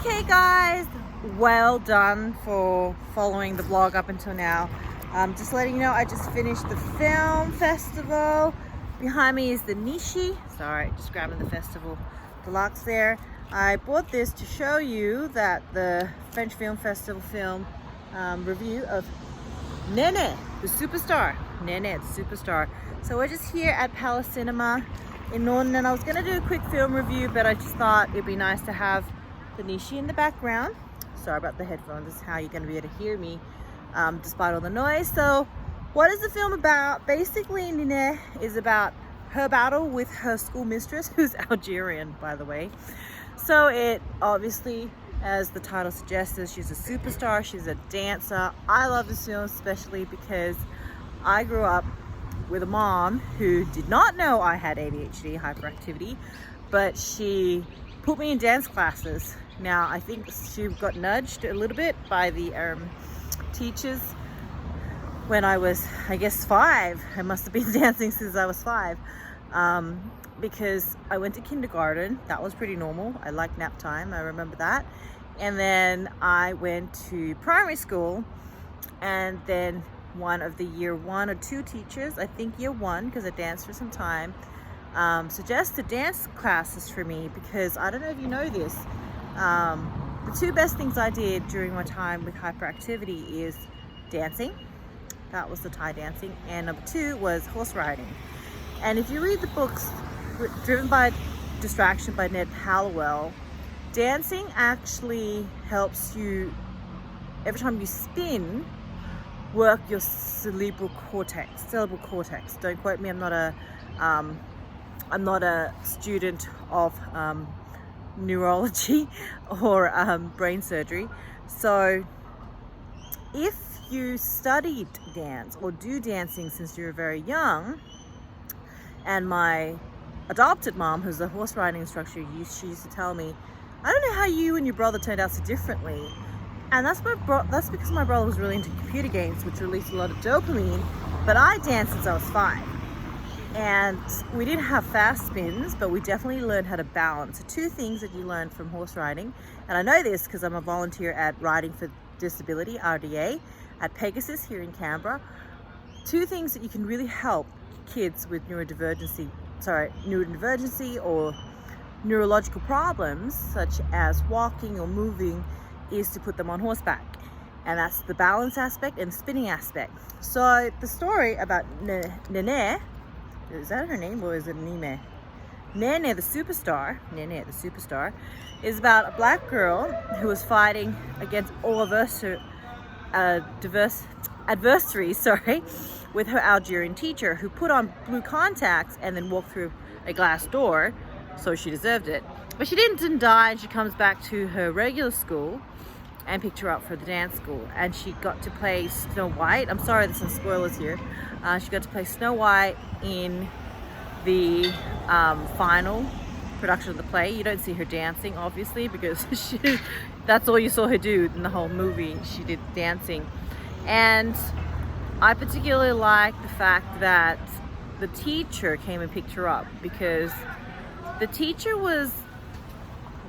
Okay guys, well done for following the vlog up until now. Just letting you know, I just finished the film festival. Behind me is the Nishi. Sorry, just grabbing the festival deluxe there. I bought this to show you that the French Film Festival film review of Nene, the superstar. Nene, the superstar. So we're just here at Palace Cinema in Norton, and I was gonna do a quick film review, but I just thought it'd be nice to have the Nishi in the background. Sorry about the headphones, this is how you're gonna be able to hear me despite all the noise. So what is the film about? Basically, Nene is about her battle with her school mistress, who's Algerian, by the way. So it obviously, as the title suggests, she's a superstar, she's a dancer. I love this film especially because I grew up with a mom who did not know I had ADHD, hyperactivity, but she put me in dance classes. Now, I think she got nudged a little bit by the teachers when I was, I guess, 5. I must have been dancing since I was 5, because I went to kindergarten. That was pretty normal. I liked nap time, I remember that. And then I went to primary school, and then one of the year 1 or 2 teachers, I think year 1, because I danced for some time, suggested dance classes for me because I don't know if you know this. The 2 best things I did during my time with hyperactivity is dancing. That was the Thai dancing. And number 2 was horse riding. And if you read the books, Driven by Distraction by Ned Hallowell, dancing actually helps you, every time you spin, work your cerebral cortex. Don't quote me, I'm not a student of neurology or brain surgery. So if you studied dance or do dancing since you were very young, and my adopted mom, who's a horse riding instructor, she used to tell me, I don't know how you and your brother turned out so differently. And that's because my brother was really into computer games, which released a lot of dopamine, but I danced since I was 5. And we didn't have fast spins, but we definitely learned how to balance. So 2 things that you learn from horse riding, and I know this because I'm a volunteer at Riding for Disability, RDA, at Pegasus here in Canberra. 2 things that you can really help kids with neurodivergency or neurological problems, such as walking or moving, is to put them on horseback. And that's the balance aspect and the spinning aspect. So the story about Nene, is that her name or is it Nime? Nene the superstar, is about a black girl who was fighting against all adversaries, with her Algerian teacher, who put on blue contacts and then walked through a glass door, so she deserved it. But she didn't die, and she comes back to her regular school and picked her up for the dance school, and she got to play Snow White. I'm sorry, there's some spoilers here. She got to play Snow White in the final production of the play. You don't see her dancing, obviously, because that's all you saw her do in the whole movie. She did dancing. And I particularly like the fact that the teacher came and picked her up, because the teacher was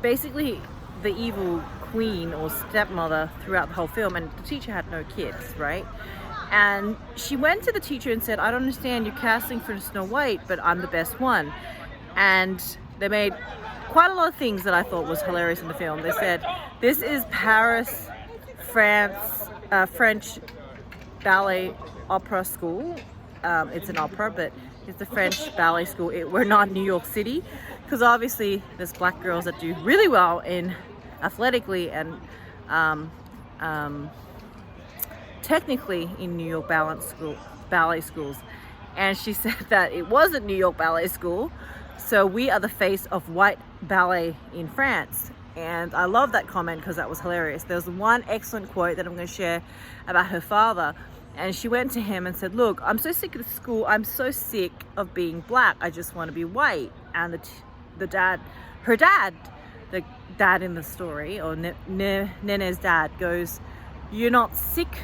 basically the evil queen or stepmother throughout the whole film, and the teacher had no kids, right? And she went to the teacher and said, I don't understand, you're casting for Snow White, but I'm the best one. And they made quite a lot of things that I thought was hilarious in the film. They said, this is Paris, France, French ballet opera school. It's an opera, but it's the French ballet school. We're not New York City, because obviously there's black girls that do really well in athletically and technically in New York ballet schools. And she said that it wasn't New York Ballet School, so we are the face of white ballet in France. And I love that comment because that was hilarious. There's one excellent quote that I'm going to share about her father. And she went to him and said, look, I'm so sick of the school. I'm so sick of being black. I just want to be white. And her dad, the dad in the story, or Nene's dad, goes, you're not sick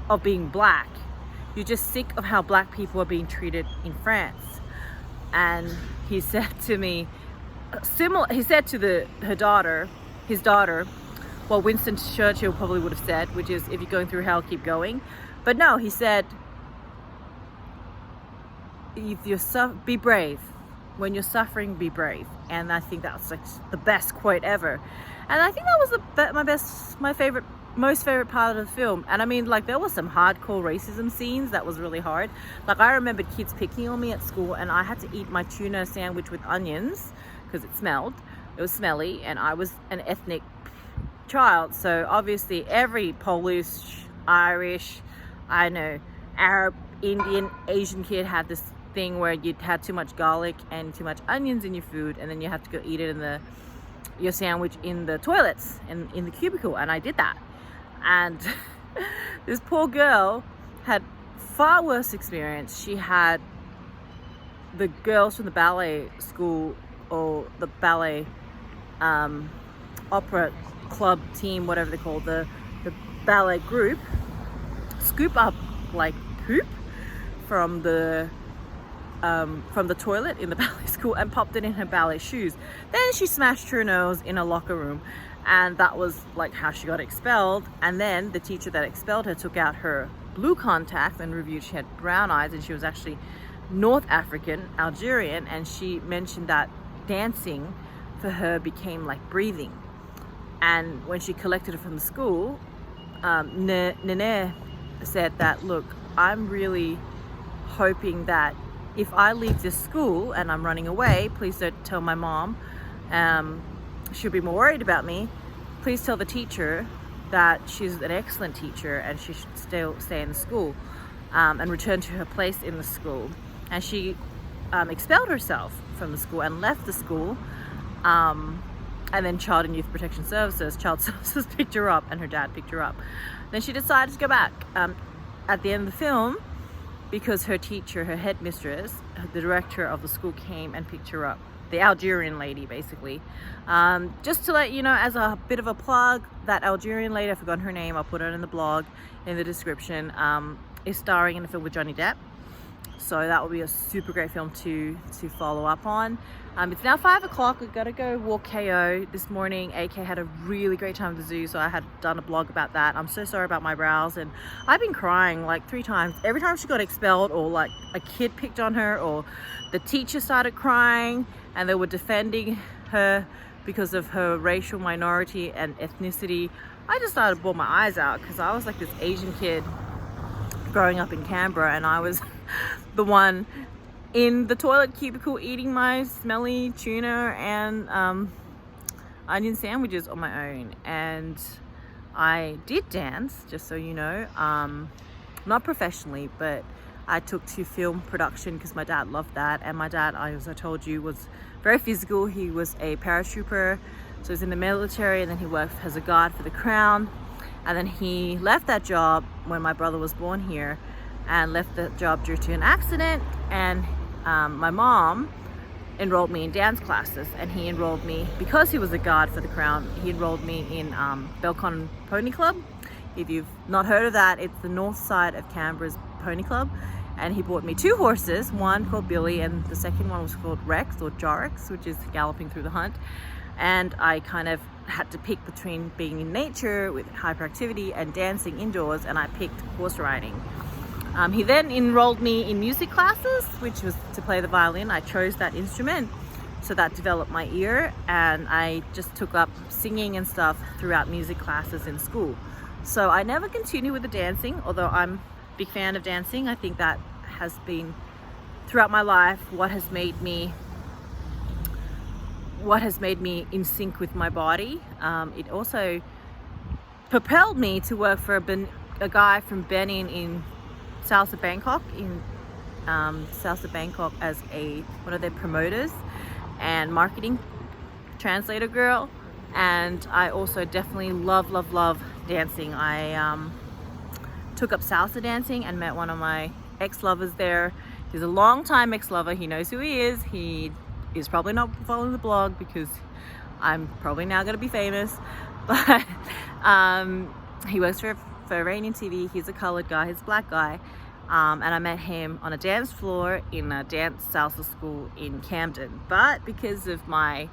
of being black. You're just sick of how black people are being treated in France. And he said to me, he said to her daughter, his daughter, well, Winston Churchill probably would have said, which is, if you're going through hell, keep going. But no, he said, if you're be brave. When you're suffering, be brave. And I think that's like the best quote ever. And I think that was my most favorite part of the film. And I mean, like, there was some hardcore racism scenes that was really hard. Like, I remember kids picking on me at school, and I had to eat my tuna sandwich with onions because it was smelly, and I was an ethnic child. So obviously every Polish, Irish, I know, Arab, Indian, Asian kid had this thing where you'd had too much garlic and too much onions in your food, and then you have to go eat it in your sandwich in the toilets and in the cubicle. And I did that, and this poor girl had far worse experience. She had the girls from the ballet school, or the ballet opera club team, whatever they call the ballet group, scoop up like poop from the toilet in the ballet school and popped it in her ballet shoes. Then she smashed her nose in a locker room, and that was like how she got expelled. And then the teacher that expelled her took out her blue contacts and reviewed she had brown eyes, and she was actually North African, Algerian, and she mentioned that dancing for her became like breathing. And when she collected it from the school, Nene said that, look, I'm really hoping that if I leave this school and I'm running away, please don't tell my mom. She'll be more worried about me. Please tell the teacher that she's an excellent teacher and she should still stay in the school and return to her place in the school. And she expelled herself from the school and left the school. And then Child and Youth Protection Services, Child Services picked her up, and her dad picked her up. Then she decided to go back at the end of the film, because her teacher, her headmistress, the director of the school, came and picked her up. The Algerian lady, basically. Just to let you know, as a bit of a plug, that Algerian lady, I forgot her name, I'll put it in the blog, in the description, is starring in a film with Johnny Depp. So that will be a super great film to follow up on. It's now 5 o'clock. We've got to go walk KO. This morning, AK had a really great time at the zoo, so I had done a blog about that. I'm so sorry about my brows, and I've been crying like 3 times. Every time she got expelled, or like a kid picked on her, or the teacher started crying and they were defending her because of her racial minority and ethnicity, I just started to bawl my eyes out, because I was like this Asian kid growing up in Canberra, and I was the one in the toilet cubicle eating my smelly tuna and onion sandwiches on my own. And I did dance, just so you know, not professionally, but I took to film production because my dad loved that. And my dad, as I told you, was very physical. He was a paratrooper, so he was in the military, and then he worked as a guard for the Crown, and then he left that job when my brother was born here, and left the job due to an accident. And my mom enrolled me in dance classes, and he enrolled me, because he was a guard for the Crown, he enrolled me in Belcon Pony Club. If you've not heard of that, it's the north side of Canberra's pony club. And he bought me 2 horses, one called Billy and the second one was called Rex, or Jorix, which is galloping through the hunt. And I kind of had to pick between being in nature with hyperactivity and dancing indoors, and I picked horse riding. He then enrolled me in music classes, which was to play the violin. I chose that instrument, so that developed my ear, and I just took up singing and stuff throughout music classes in school. So I never continued with the dancing, although I'm a big fan of dancing. I think that has been, throughout my life, what has made me in sync with my body. It also propelled me to work for a guy from Benin in south of Bangkok, as one of their promoters and marketing translator girl. And I also definitely love dancing. I took up salsa dancing and met one of my ex-lovers there. He's a long-time ex-lover. He knows who he is. He is probably not following the blog because I'm probably now going to be famous. But he works for Iranian TV. He's a colored guy. He's a black guy. And I met him on a dance floor in a dance salsa school in Camden. But because of my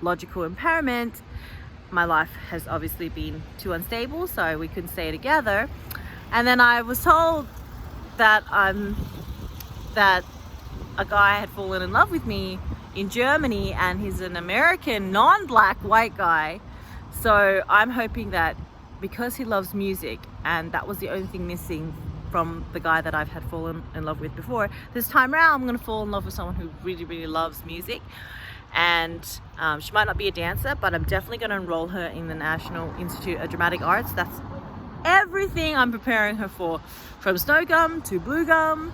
neurological impairment, my life has obviously been too unstable, so we couldn't stay together. And then I was told that that a guy had fallen in love with me in Germany, and he's an American non-black white guy. So I'm hoping that because he loves music, and that was the only thing missing from the guy that I've had fallen in love with before, this time around I'm gonna fall in love with someone who really, really loves music. And she might not be a dancer, but I'm definitely gonna enroll her in the National Institute of Dramatic Arts. That's everything I'm preparing her for, from snow gum to blue gum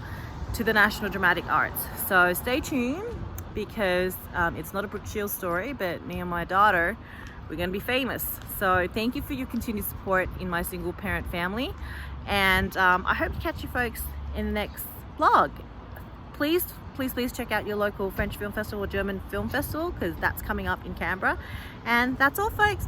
to the National Dramatic Arts. So stay tuned, because it's not a Brooke Shields story, but me and my daughter, we're gonna be famous. So thank you for your continued support in my single parent family, and I hope to catch you folks in the next vlog. Please check out your local French film festival or German film festival, because that's coming up in Canberra. And that's all folks.